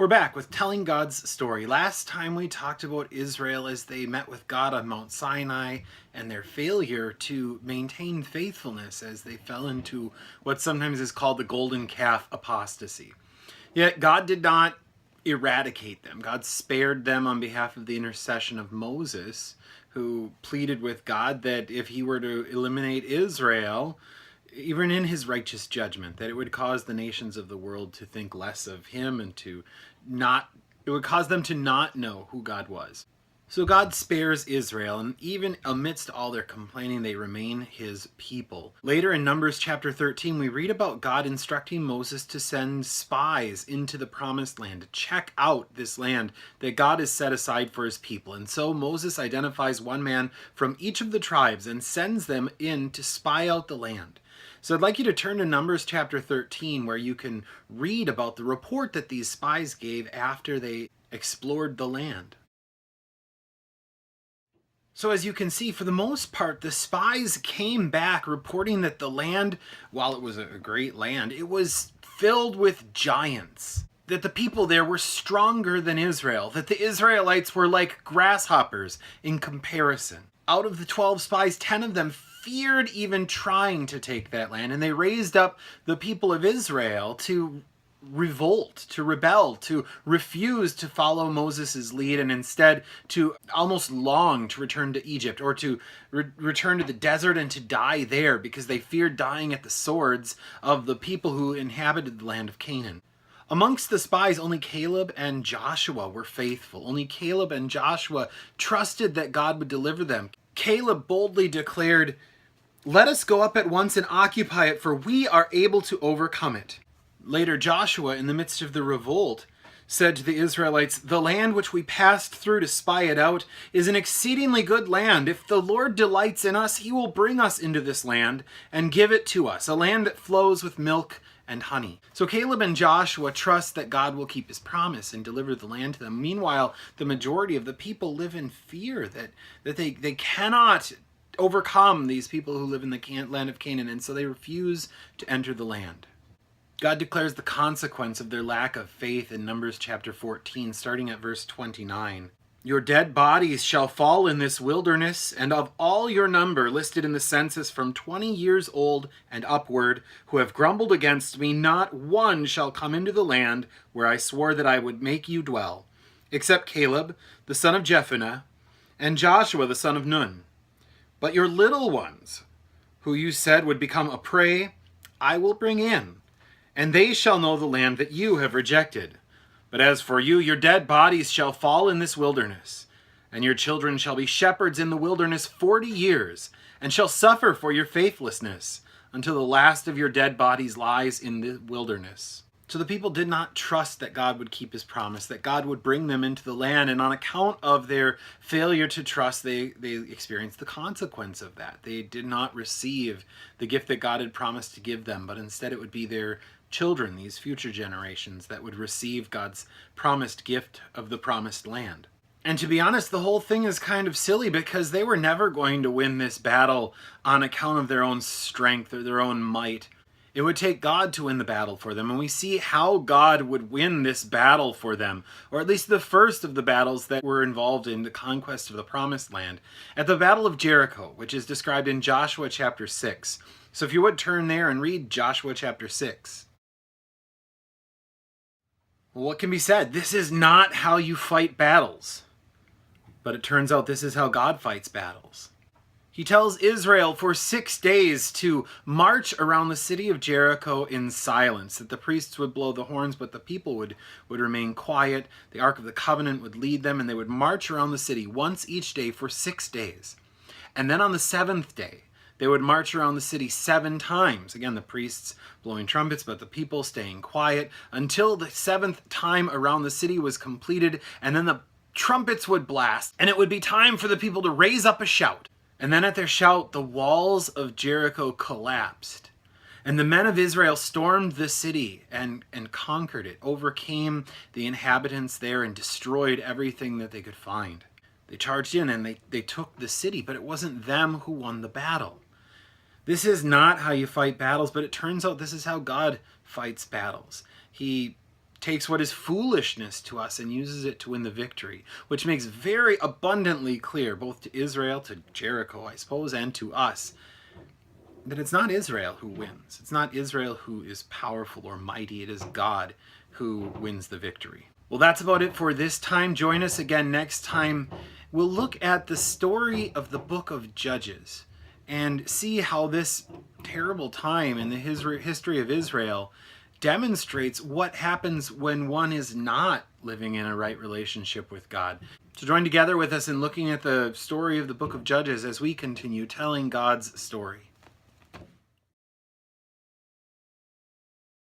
We're back with telling God's story. Last time we talked about Israel as they met with God on Mount Sinai and their failure to maintain faithfulness as they fell into what sometimes is called the golden calf apostasy. Yet God did not eradicate them. God spared them on behalf of the intercession of Moses, who pleaded with God that if he were to eliminate Israel, even in his righteous judgment, that it would cause the nations of the world to think less of him and it would cause them to not know who God was. So God spares Israel, and even amidst all their complaining, they remain his people. Later in Numbers chapter 13, we read about God instructing Moses to send spies into the promised land, to check out this land that God has set aside for his people. And so Moses identifies one man from each of the tribes and sends them in to spy out the land. So I'd like you to turn to Numbers chapter 13, where you can read about the report that these spies gave after they explored the land. So as you can see, for the most part, the spies came back reporting that the land, while it was a great land, it was filled with giants. That the people there were stronger than Israel. That the Israelites were like grasshoppers in comparison. Out of the 12 spies, 10 of them feared even trying to take that land, and they raised up the people of Israel to revolt, to rebel, to refuse to follow Moses' lead, and instead to almost long to return to Egypt, or to return to the desert and to die there, because they feared dying at the swords of the people who inhabited the land of Canaan. Amongst the spies, only Caleb and Joshua were faithful. Only Caleb and Joshua trusted that God would deliver them. Caleb boldly declared, "Let us go up at once and occupy it, for we are able to overcome it." Later, Joshua, in the midst of the revolt, said to the Israelites, "The land which we passed through to spy it out is an exceedingly good land. If the Lord delights in us, he will bring us into this land and give it to us, a land that flows with milk and honey." So Caleb and Joshua trust that God will keep his promise and deliver the land to them. Meanwhile, the majority of the people live in fear that they cannot overcome these people who live in the land of Canaan, and so they refuse to enter the land. God declares the consequence of their lack of faith in Numbers chapter 14, starting at verse 29. "Your dead bodies shall fall in this wilderness, and of all your number listed in the census from 20 years old and upward, who have grumbled against me, not one shall come into the land where I swore that I would make you dwell, except Caleb, the son of Jephunneh, and Joshua, the son of Nun. But your little ones, who you said would become a prey, I will bring in, and they shall know the land that you have rejected. But as for you, your dead bodies shall fall in this wilderness, and your children shall be shepherds in the wilderness 40 years, and shall suffer for your faithlessness, until the last of your dead bodies lies in the wilderness." So the people did not trust that God would keep his promise, that God would bring them into the land, and on account of their failure to trust, they experienced the consequence of that. They did not receive the gift that God had promised to give them, but instead it would be their children, these future generations, that would receive God's promised gift of the promised land. And to be honest, the whole thing is kind of silly, because they were never going to win this battle on account of their own strength or their own might. It would take God to win the battle for them, and we see how God would win this battle for them, or at least the first of the battles that were involved in the conquest of the promised land, at the Battle of Jericho, which is described in Joshua chapter 6. So if you would turn there and read Joshua chapter 6. Well, what can be said? This is not how you fight battles. But it turns out this is how God fights battles. He tells Israel for 6 days to march around the city of Jericho in silence, that the priests would blow the horns, but the people would remain quiet. The Ark of the Covenant would lead them, and they would march around the city once each day for 6 days. And then on the 7th day, they would march around the city 7 times. Again, the priests blowing trumpets, but the people staying quiet until the 7th time around the city was completed, and then the trumpets would blast, and it would be time for the people to raise up a shout. And then at their shout, the walls of Jericho collapsed. And the men of Israel stormed the city and conquered it, overcame the inhabitants there, and destroyed everything that they could find. They charged in and they took the city, but it wasn't them who won the battle. This is not how you fight battles, but it turns out this is how God fights battles. He takes what is foolishness to us and uses it to win the victory, which makes very abundantly clear, both to Israel, to Jericho, I suppose, and to us, that it's not Israel who wins. It's not Israel who is powerful or mighty. It is God who wins the victory. Well, that's about it for this time. Join us again next time. We'll look at the story of the book of Judges and see how this terrible time in the history of Israel demonstrates what happens when one is not living in a right relationship with God. So join together with us in looking at the story of the book of Judges as we continue telling God's story.